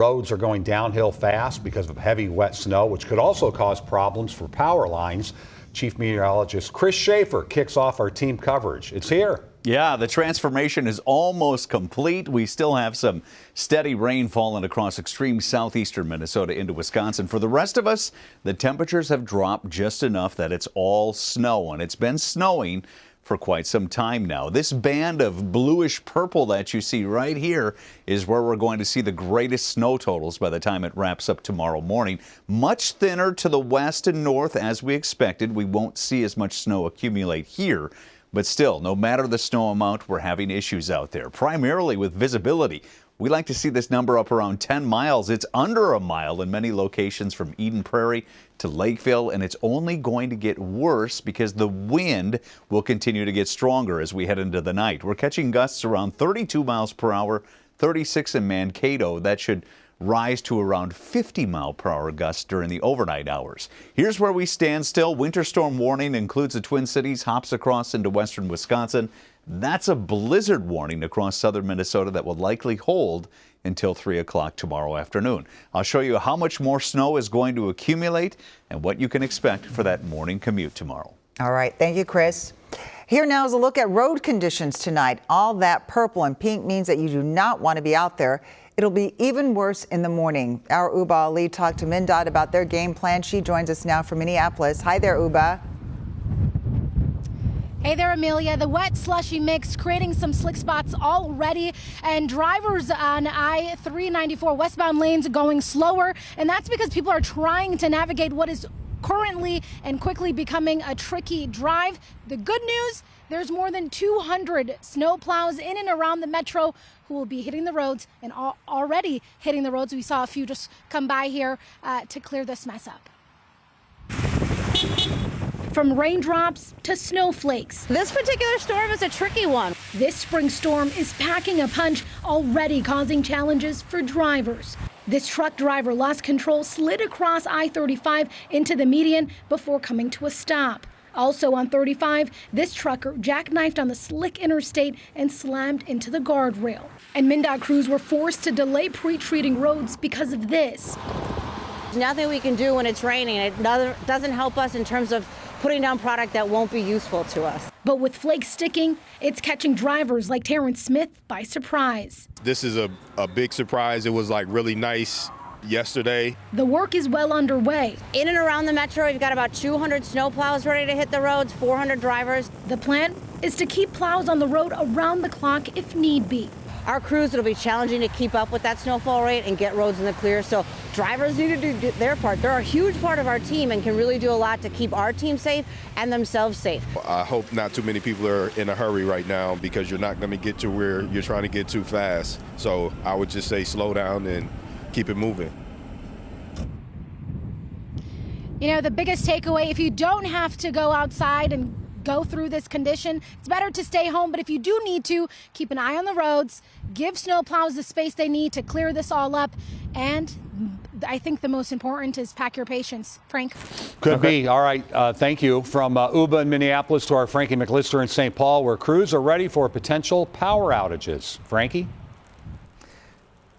Roads are going downhill fast because of heavy, wet snow, which could also cause problems for power lines. Chief Meteorologist Chris Schaefer kicks off our team coverage. It's here. Yeah, the transformation is almost complete. We still have some steady rain falling across extreme southeastern Minnesota into Wisconsin. For the rest of us, the temperatures have dropped just enough that it's all snow, and it's been snowing for quite some time now. This band of bluish purple that you see right here is where we're going to see the greatest snow totals by the time it wraps up tomorrow morning. Much thinner to the west and north as we expected. We won't see as much snow accumulate here. But still, no matter the snow amount, we're having issues out there, primarily with visibility. We like to see this number up around 10 miles. It's under a mile in many locations from Eden Prairie to Lakeville, and it's only going to get worse because the wind will continue to get stronger as we head into the night. We're catching gusts around 32 miles per hour, 36 in Mankato. That should rise to around 50-mile-per-hour gusts during the overnight hours. Here's where we stand still. Winter storm warning includes the Twin Cities, hops across into western Wisconsin. That's a blizzard warning across southern Minnesota that will likely hold until 3 o'clock tomorrow afternoon. I'll show you how much more snow is going to accumulate and what you can expect for that morning commute tomorrow. All right. Thank you, Chris. Here now is a look at road conditions tonight. All that purple and pink means that you do not want to be out there. It'll be even worse in the morning. Our Ubah Ali talked to MnDOT about their game plan. She joins us now from Minneapolis. Hi there, Ubah. Hey there, Amelia. The wet, slushy mix creating some slick spots already, and drivers on I-394 westbound lanes going slower, and that's because people are trying to navigate what is currently and quickly becoming a tricky drive. The good news, there's more than 200 snow plows in and around the metro who will be hitting the roads and already hitting the roads. We saw a few just come by here to clear this mess up. From raindrops to snowflakes. This particular storm is a tricky one. This spring storm is packing a punch, already causing challenges for drivers. This truck driver lost control, slid across I-35 into the median before coming to a stop. Also on 35, this trucker jackknifed on the slick interstate and slammed into the guardrail. And MnDOT crews were forced to delay pre-treating roads because of this. There's nothing we can do when it's raining. It doesn't help us in terms of putting down product that won't be useful to us. But with flakes sticking, it's catching drivers like Terrence Smith by surprise. This is a big surprise. It was like really nice yesterday. The work is well underway. In and around the metro, we've got about 200 snowplows ready to hit the roads, 400 drivers. The plan is to keep plows on the road around the clock if need be. Our crews, it'll be challenging to keep up with that snowfall rate and get roads in the clear, so drivers need to do their part. They're a huge part of our team and can really do a lot to keep our team safe and themselves safe. I hope not too many people are in a hurry right now because you're not going to get to where you're trying to get too fast. So I would just say slow down and keep it moving. You know, the biggest takeaway, if you don't have to go outside and go through this condition, it's better to stay home. But if you do need to, keep an eye on the roads, give snowplows the space they need to clear this all up. And I think the most important is pack your patience. Frank? Could be. All right. Thank you. From Ubah in Minneapolis to our Frankie McLister in St. Paul, where crews are ready for potential power outages. Frankie?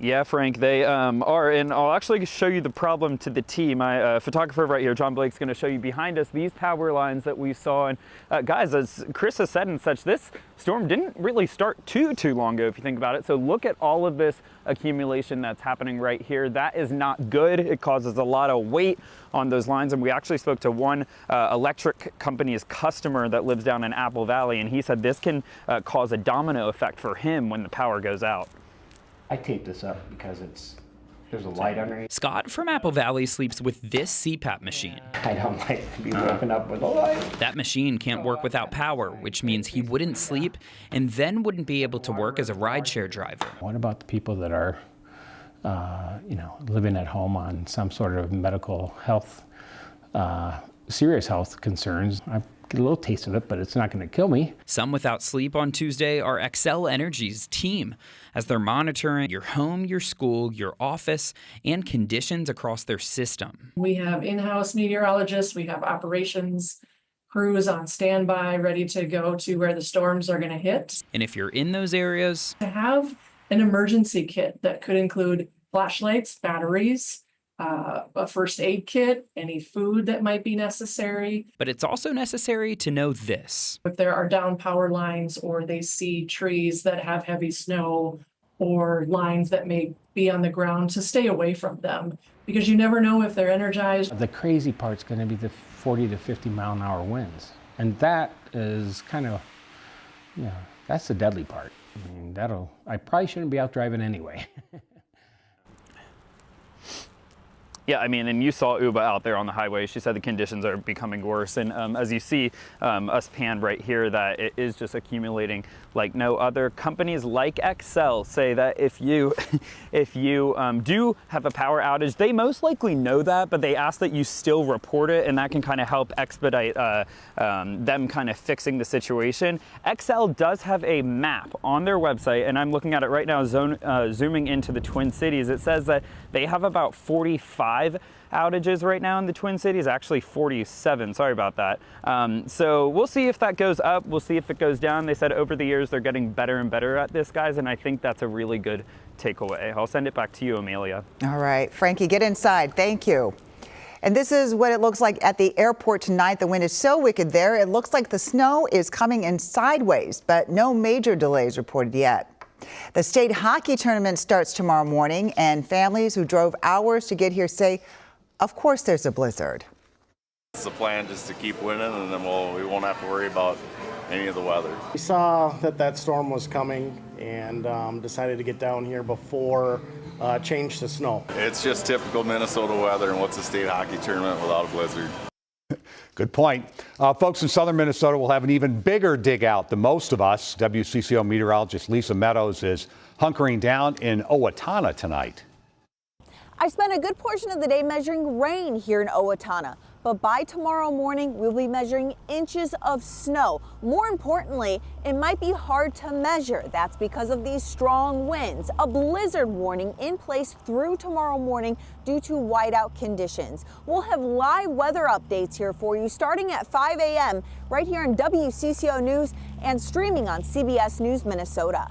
Yeah, Frank, they are, and I'll actually show you the problem to the T. My photographer right here, John Blake's going to show you behind us these power lines that we saw. And guys, as Chris has said and such, this storm didn't really start too long ago, if you think about it. So look at all of this accumulation that's happening right here. That is not good. It causes a lot of weight on those lines. And we actually spoke to one electric company's customer that lives down in Apple Valley, and he said this can cause a domino effect for him when the power goes out. I taped this up because there's a light underneath. Scott from Apple Valley sleeps with this CPAP machine. I don't like to be woken up with a light. That machine can't work without power, which means he wouldn't sleep and then wouldn't be able to work as a rideshare driver. What about the people that are, living at home on some sort of medical health, serious health concerns? I get a little taste of it, but it's not going to kill me. Some without sleep on Tuesday are Xcel Energy's team, as they're monitoring your home, your school, your office, and conditions across their system. We have in-house meteorologists, we have operations crews on standby, ready to go to where the storms are going to hit. And if you're in those areas, to have an emergency kit that could include flashlights, batteries, a first aid kit, any food that might be necessary. But it's also necessary to know this. If there are down power lines or they see trees that have heavy snow or lines that may be on the ground, to stay away from them, because you never know if they're energized. The crazy part's going to be the 40 to 50 mile an hour winds. And that is kind of, that's the deadly part. I mean, I probably shouldn't be out driving anyway. Yeah, I mean, and you saw Ubah out there on the highway. She said the conditions are becoming worse. And as you see us panned right here, that it is just accumulating like no other. Companies like Xcel say that if you do have a power outage, they most likely know that, but they ask that you still report it, and that can kind of help expedite them kind of fixing the situation. Xcel does have a map on their website, and I'm looking at it right now, zooming into the Twin Cities. It says that they have about 45 outages right now in the Twin Cities, actually 47, sorry about that. So we'll see if that goes up, we'll see if it goes down. They said over the years they're getting better and better at this, guys, and I think that's a really good takeaway. I'll send it back to you, Amelia. All right, Frankie, get inside. Thank you. And this is what it looks like at the airport tonight. The wind is so wicked there. It looks like the snow is coming in sideways, but no major delays reported yet. The state hockey tournament starts tomorrow morning, and families who drove hours to get here say, of course there's a blizzard. It's the plan, just to keep winning, and then we won't have to worry about any of the weather. We saw that storm was coming and decided to get down here before change to snow. It's just typical Minnesota weather, and what's a state hockey tournament without a blizzard? Good point. Folks in southern Minnesota will have an even bigger dig out than most of us. WCCO meteorologist Lisa Meadows is hunkering down in Owatonna tonight. I spent a good portion of the day measuring rain here in Owatonna, but by tomorrow morning, we'll be measuring inches of snow. More importantly, it might be hard to measure. That's because of these strong winds. A blizzard warning in place through tomorrow morning due to whiteout conditions. We'll have live weather updates here for you starting at 5 a.m. right here on WCCO News and streaming on CBS News Minnesota.